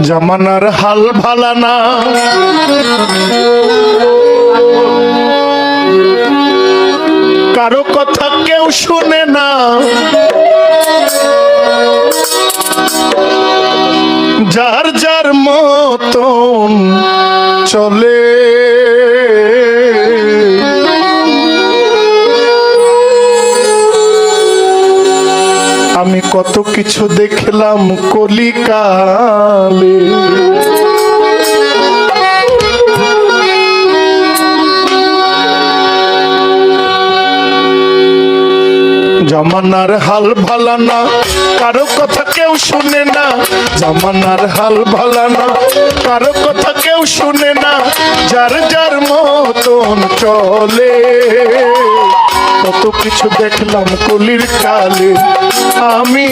জামানার হাল ভালা না, কারো কথা কেউ শুনে না, যার যার মতন চলে। আমি কত কিছু দেখলাম কলিকালে, জামানার হাল ভালা না, কারো কথা কেউ শুনে না, জামানার হাল ভালা না, কারো কথা কেউ শুনে না, যার যার মতন চলে। কত কিছু দেখলাম কলির কালে, আমি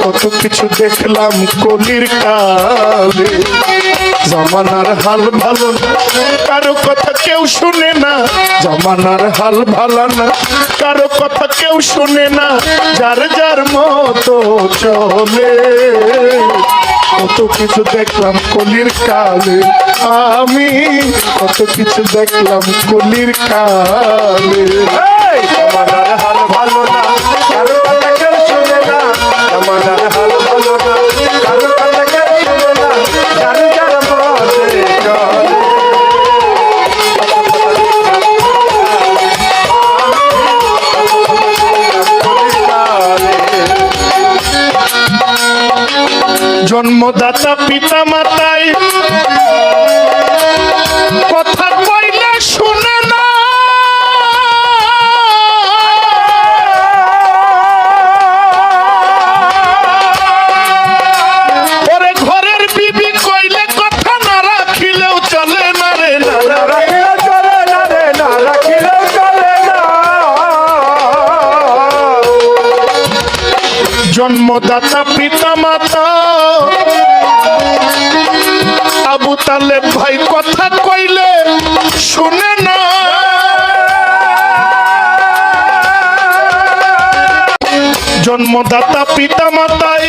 কত কিছু দেখলাম কলির কালে। জামানার হাল ভালো না, কারো কথা কেউ শুনে না, জামানার হাল ভালো না, কারো কথা কেউ শুনে না, যার যার মতো চলে। কত কিছু দেখলাম কলির কালে, আমি কত কিছু দেখলাম কলির কালে। জামানার হাল ভালো না, কারো কথা কেউ শুনে না, জামানার হাল ভালো না, কারো কথা কেউ শুনে না, যার যার মতে চলে। জন্মদাতা পিতা মাতাই কথা কইলে শুনে না, ওরে ঘরের বিবি কইলে কথা না রাখিলেও চলে না রে, না রাখিলেও চলে না রে, না রাখিলেও চলে না। জন্মদাতা পিতা মাতা আবু তালেব ভাই কথা কইলে শুনে না, জন্মদাতা পিতা মাতাই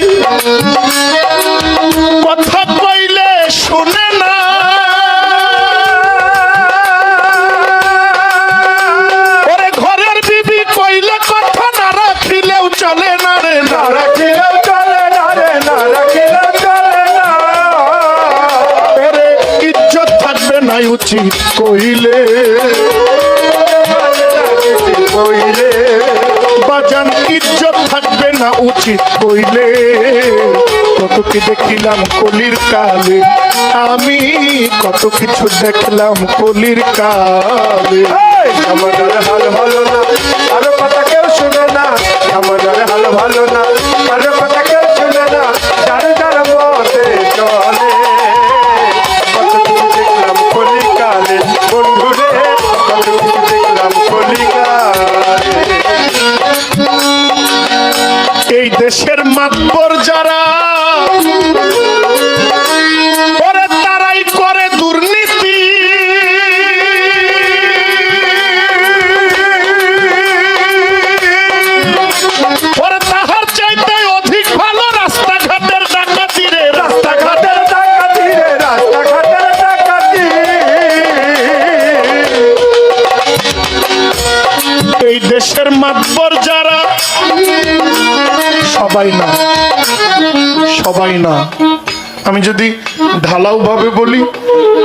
কথা কইলে শুনে না, ওরে ঘরের বিবি কইলে কথা না রাখিলেও চলে না রে, না রাখিলেও চলে না রে, না রাখিলেও চলে না। ওরে ইজ্জত থাকবে না উচিত কইলে, কইলে বাজান ইজ্জত থাকবে না উচিত কইলে। কত কি দেখিলাম কলির কালে, আমি কত কিছু দেখলাম কলির কালে। জামানার হাল ভালো না, কারো কথা কেউ শুনে না, জামানার হাল ভালো না, কারো কথা কেউ শুনে না, যার যার মতে চলে। কত কিছু দেখলাম কলির কালে বন্ধুরে, কত কিছু দেখলাম কলির কালে। এই দেশের মাতবর যারা, ওরে তারাই করে দুর্নীতি, ওরে তাহার চাইতে অধিক ভালো রাস্তাঘাটের ডাকাতি রে, রাস্তাঘাটের ডাকাতি রে, রাস্তাঘাটের ডাকাতি। এই দেশের মাতবর যারা, সবাই না, সবাই না, আমি যদি ঢালাও ভাবে বলি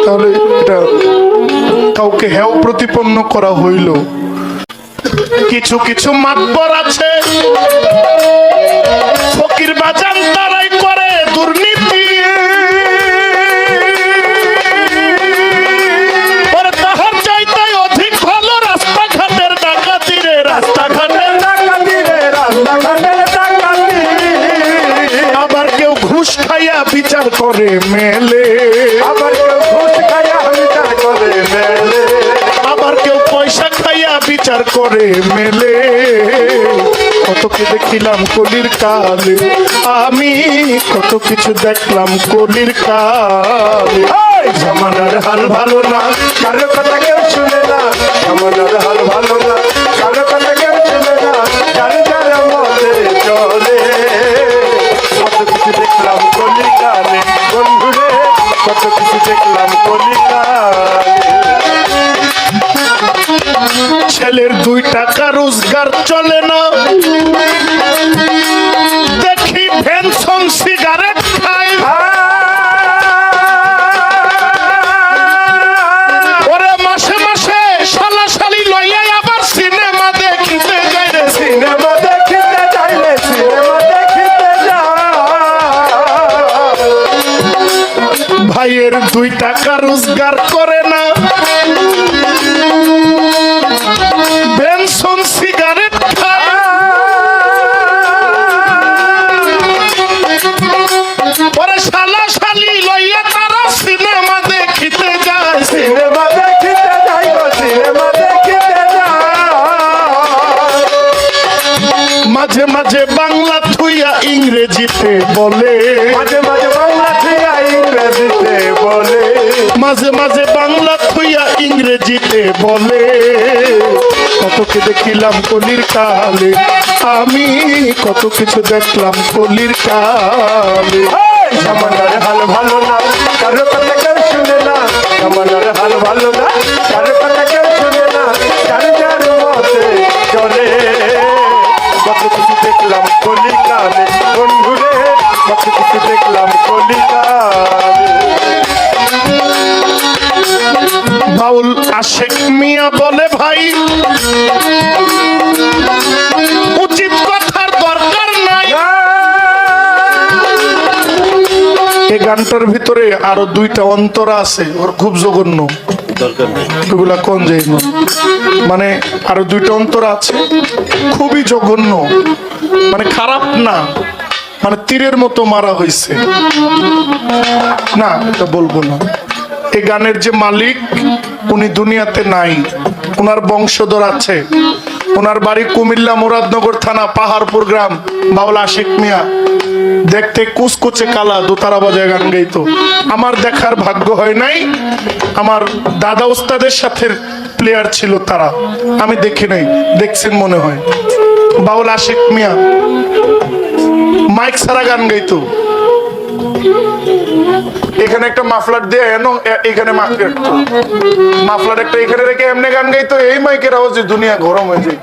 তাহলে এটা কাউকে হেয় প্রতিপন্ন করা হইল। কিছু কিছু মাতবর আছে ফকির বাজান, তারাই করে দুর্নীতি, তাহার চাইতে অধিক ভালো রাস্তাঘাটের ডাকাতি রে, রাস্তাঘাটের ডাকাতি রে, রাস্তাঘাটের ডাকাতি। আবার কেউ ঘুষ খাইয়া বিচার করে মেলে, আবার কেউ ঘুষ খাইয়া বিচার করে মেলে, আবার কেউ পয়সা খাইয়া বিচার করে মেলে। কত কি দেখিলাম কলির কালে, আমি কত কিছু দেখলাম কলির কালে। জামানার হাল ভালো না, কারো কথা কেউ শুনে না, জামানার হাল ভালো না, কারো কথা কেউ শুনে না, যার যার মতে চলে। কত কিছু দেখলাম কলিকালে বন্ধুরে, কত কিছু দেখলাম কলিকালে। ছেলের 2 টাকা রোজগার চলে না, দেখি পেনশন সিগারেট খায়। ওরে মাসে মাসে শালা শালি লইয়া আবার সিনেমা দেখিতে যায় রে। সিনেমা দেখিতে যাইলে সিনেমা দেখিতে যা। ভাইয়ের 2 টাকা রোজগার করে না, পেনশন সিগারেট খায়। ওরে শালা শালি লইয়া তারা সিনেমা দেখিতে যায়। সিনেমা দেখিতে যাইব সিনেমা দেখিতে যা। মাঝে মাঝে বাংলা থুইয়া ইংরেজিতে বলে, মাঝে মাঝে বাংলা থিয়া ইংরেজিতে বলে। মাঝে মাঝে বাংলা থুইয়া ইংরেজিতে বলে। কত কি দেখিলাম কলির কালে, আমি কত কিছু দেখলাম কলির কালে। জামানার হাল ভালো না, কারো কথা কেউ শুনে না। জামানার হাল ভালো না, কারো কথা কেউ শুনে না। যার যার মতে চলে। কত কিছু দেখলাম কলিকালে বন্ধুরে, কত কিছু দেখলাম কলিকালে। বাউল আশেক মিয়া বলে, ভাই উচিত কথার দরকার নাই। এই গানটার ভিতরে আরো 2টা অন্তরা আছে, ওর খুব জঘন্য, ওগুলা কোন যাই না, মানে আরো 2টা অন্তরা আছে খুবই জঘন্য, মানে খারাপ না, মানে তীরের মতো মারা হয়েছে না, এটা বলবো না। এই গানের যে মালিক উনি দুনিয়াতে নাই, ওনার বংশধর আছে। ওনার বাড়ি কুমিল্লা মুরাদনগর থানা পাহাড়পুর গ্রাম। বাউল আশিক মিয়া দেখতে কুচকুচে কালা, দোতারা বাজায় গান গাইতো। আমার দেখার ভাগ্য হয় নাই, আমার দাদা ওস্তাদের সাথে প্লেয়ার ছিল তারা, আমি দেখি নাই, দেখছেন মনে হয়। বাউল আশিক মিয়া মাইক ছাড়া গান গাইতো। এখানে একটা মাফলার দিয়ে এখানে মাফলার একটা এখানে রেখে এমনি গান গাইতো। এই মাইকের আওয়াজে দুনিয়া গরম হয়ে যায়।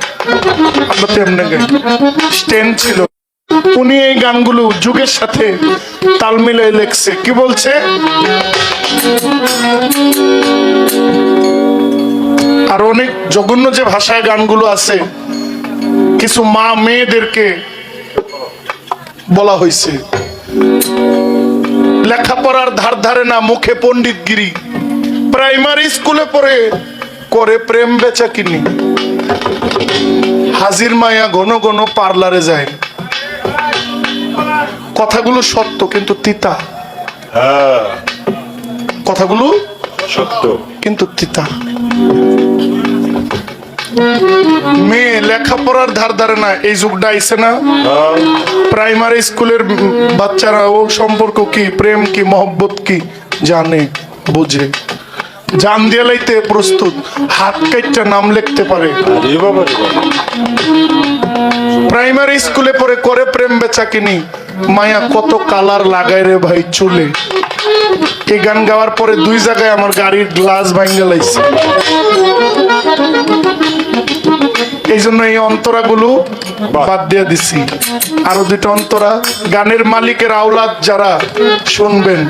আমরা তো এমনি গাই, স্ট্যান্ড ছিল। উনি এই গানগুলো যুগের সাথে তাল মিলিয়ে লেখছে। কি বলছে? আর অনেক জঘন্য যে ভাষায় গানগুলো আছে, কিছু মা মেয়েদেরকে বলা হয়েছে লেখাপড়ার ধার ধারে না, মুখে পণ্ডিতগিরি, প্রাইমারি স্কুলে পড়ে করে প্রেম বেচা কিনি, হাজির মায়া ঘন ঘন পার্লারে যায়। কথাগুলো সত্য কিন্তু তিতা, কথাগুলো সত্য কিন্তু তিতা। মেয়ে লেখাপড়ার ধার ধারে না, এই যুগটা আইছে না, প্রাইমারি স্কুলের বাচ্চারা ও সম্পর্ক কি, প্রেম কি, মহব্বত কি জানে, বুঝে, জান দিয়ে লাইতে প্রস্তুত, হাত কাইটা নাম লিখতে পারে। প্রাইমারি স্কুলে পড়ে করে প্রেম বেচা কিনি, মায়া কত কালার লাগায় রে ভাই চুলে। এই গান গাওয়ার পরে 2 জায়গায় আমার গাড়ির গ্লাস ভাঙে লাইছে। এই জন্য এই অন্তরাগুলো বাদ দিয়ে দিছি। আরো 2টা অন্তরা, গানের মালিকের আওলাদ যারা শুনবেন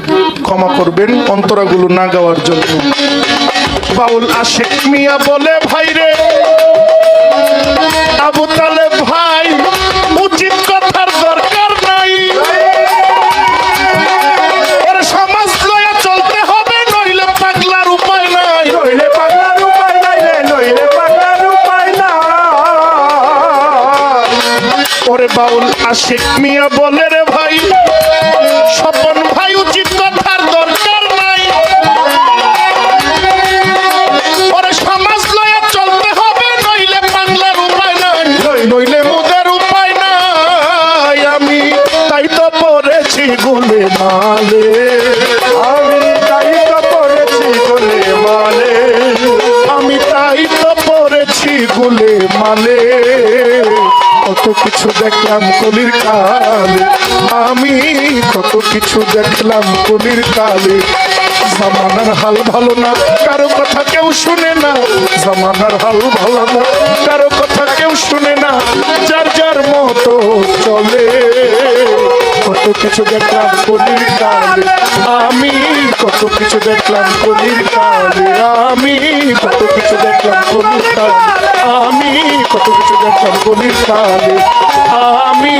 ক্ষমা করবেন অন্তরাগুলো না গাওয়ার জন্য। বাউল আশিক মিয়া বলে, ভাই রে আবু তালেব ভাই, উচিত কথার দরকার নাই। ওর সমাজ লয়া চলতে হবে, নইলে পাগলার উপায় নাই। নইলে পাগলার উপায় নাই রে, নইলে পাগলার উপায় নাই। ওরে বাউল আশিক মিয়া বলে, রে ভাই স্বপন ভাই, উচিত কথার দরকার নাই। ওরে সমাজ লয়া চলতে হবে, নইলে পাগলার উপায় নাই, নইলে মুদের উপায় নাই। আমি তাই তো পড়েছি গুলে মালে, আমি তাই তো পড়েছি গোলে মালে। আমি তাই তো পড়েছি গুলে মালে। কত কিছু দেখলাম কলির কালে, আমি কত কিছু দেখলাম কলির কালে। জামানার হাল ভালো না, কারো কথা কেউ শুনে না। জামানার হাল ভালো না, কারো কথা কেউ শুনে না, যার যার মতো চলে। কত কিছু দেখলাম কলির কালে, আমি কত কিছু দেখলাম কলির কালে, আমি কত কিছু দেখলাম কলির কালে, আমি কত কিছু দেখলাম কলির কালে, আমি